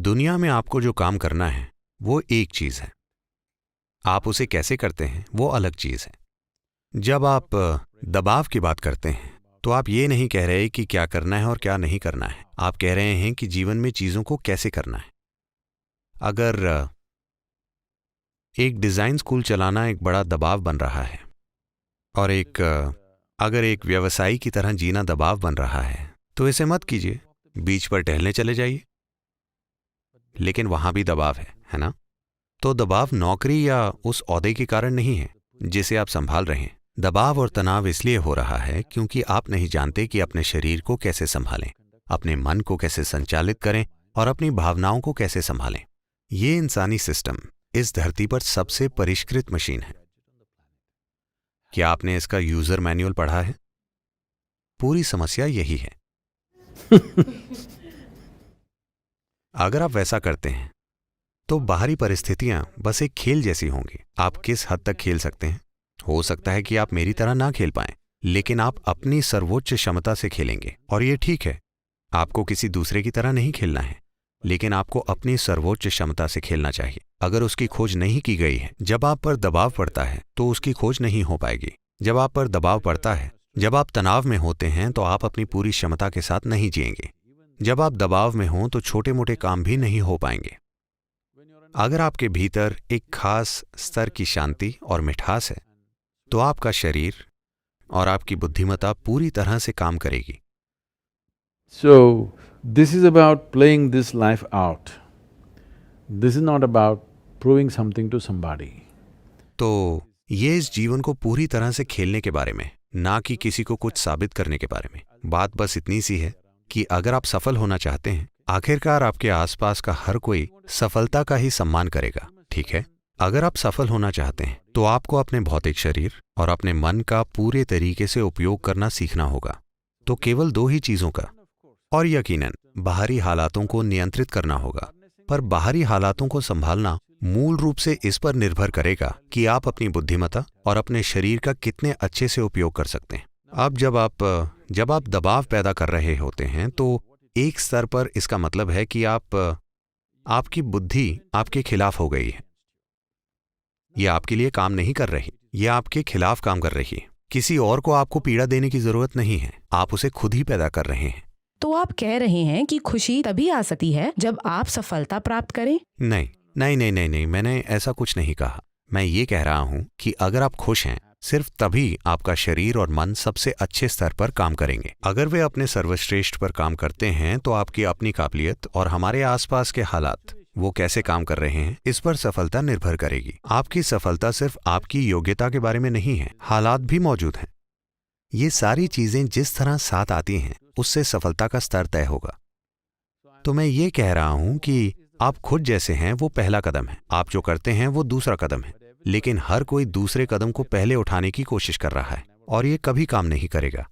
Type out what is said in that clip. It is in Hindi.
दुनिया में आपको जो काम करना है वो एक चीज है, आप उसे कैसे करते हैं वो अलग चीज है। जब आप दबाव की बात करते हैं तो आप ये नहीं कह रहे कि क्या करना है और क्या नहीं करना है, आप कह रहे हैं कि जीवन में चीजों को कैसे करना है। अगर एक डिजाइन स्कूल चलाना एक बड़ा दबाव बन रहा है और अगर एक व्यवसायी की तरह जीना दबाव बन रहा है तो इसे मत कीजिए, बीच पर टहलने चले जाइए। लेकिन वहां भी दबाव है ना? तो दबाव नौकरी या उस ओहदे के कारण नहीं है जिसे आप संभाल रहे हैं। दबाव और तनाव इसलिए हो रहा है क्योंकि आप नहीं जानते कि अपने शरीर को कैसे संभालें, अपने मन को कैसे संचालित करें और अपनी भावनाओं को कैसे संभालें। ये इंसानी सिस्टम इस धरती पर सबसे परिष्कृत मशीन है। क्या आपने इसका यूजर मैनुअल पढ़ा है? पूरी समस्या यही है। अगर आप वैसा करते हैं तो बाहरी परिस्थितियां बस एक खेल जैसी होंगी। आप किस हद तक खेल सकते हैं? हो सकता है कि आप मेरी तरह ना खेल पाएं, लेकिन आप अपनी सर्वोच्च क्षमता से खेलेंगे और ये ठीक है। आपको किसी दूसरे की तरह नहीं खेलना है, लेकिन आपको अपनी सर्वोच्च क्षमता से खेलना चाहिए। अगर उसकी खोज नहीं की गई है, जब आप पर दबाव पड़ता है तो उसकी खोज नहीं हो पाएगी। जब आप पर दबाव पड़ता है, जब आप तनाव में होते हैं तो आप अपनी पूरी क्षमता के साथ नहीं जिएंगे। जब आप दबाव में हों तो छोटे मोटे काम भी नहीं हो पाएंगे। अगर आपके भीतर एक खास स्तर की शांति और मिठास है तो आपका शरीर और आपकी बुद्धिमत्ता पूरी तरह से काम करेगी। So, this is about playing this life out. This is not about proving something to somebody. तो ये इस जीवन को पूरी तरह से खेलने के बारे में, ना कि किसी को कुछ साबित करने के बारे में। बात बस इतनी सी है कि अगर आप सफल होना चाहते हैं, आखिरकार आपके आसपास का हर कोई सफलता का ही सम्मान करेगा, ठीक है? अगर आप सफल होना चाहते हैं तो आपको अपने भौतिक शरीर और अपने मन का पूरे तरीके से उपयोग करना सीखना होगा। तो केवल दो ही चीजों का, और यकीनन बाहरी हालातों को नियंत्रित करना होगा। पर बाहरी हालातों को संभालना मूल रूप से इस पर निर्भर करेगा कि आप अपनी बुद्धिमत्ता और अपने शरीर का कितने अच्छे से उपयोग कर सकते हैं। अब जब आप दबाव पैदा कर रहे होते हैं तो एक स्तर पर इसका मतलब है कि आपकी बुद्धि आपके खिलाफ हो गई है। ये आपके लिए काम नहीं कर रही, ये आपके खिलाफ काम कर रही है। किसी और को आपको पीड़ा देने की जरूरत नहीं है, आप उसे खुद ही पैदा कर रहे हैं। तो आप कह रहे हैं कि खुशी तभी आ सकती है जब आप सफलता प्राप्त करें? नहीं नहीं नहीं नहीं नहीं, मैंने ऐसा कुछ नहीं कहा। मैं ये कह रहा हूं कि अगर आप खुश हैं, सिर्फ तभी आपका शरीर और मन सबसे अच्छे स्तर पर काम करेंगे। अगर वे अपने सर्वश्रेष्ठ पर काम करते हैं तो आपकी अपनी काबिलियत और हमारे आसपास के हालात वो कैसे काम कर रहे हैं, इस पर सफलता निर्भर करेगी। आपकी सफलता सिर्फ आपकी योग्यता के बारे में नहीं है, हालात भी मौजूद हैं। ये सारी चीजें जिस तरह साथ आती हैं उससे सफलता का स्तर तय होगा। तो मैं ये कह रहा हूं कि आप खुद जैसे हैं वो पहला कदम है, आप जो करते हैं वो दूसरा कदम है। लेकिन हर कोई दूसरे कदम को पहले उठाने की कोशिश कर रहा है और ये कभी काम नहीं करेगा।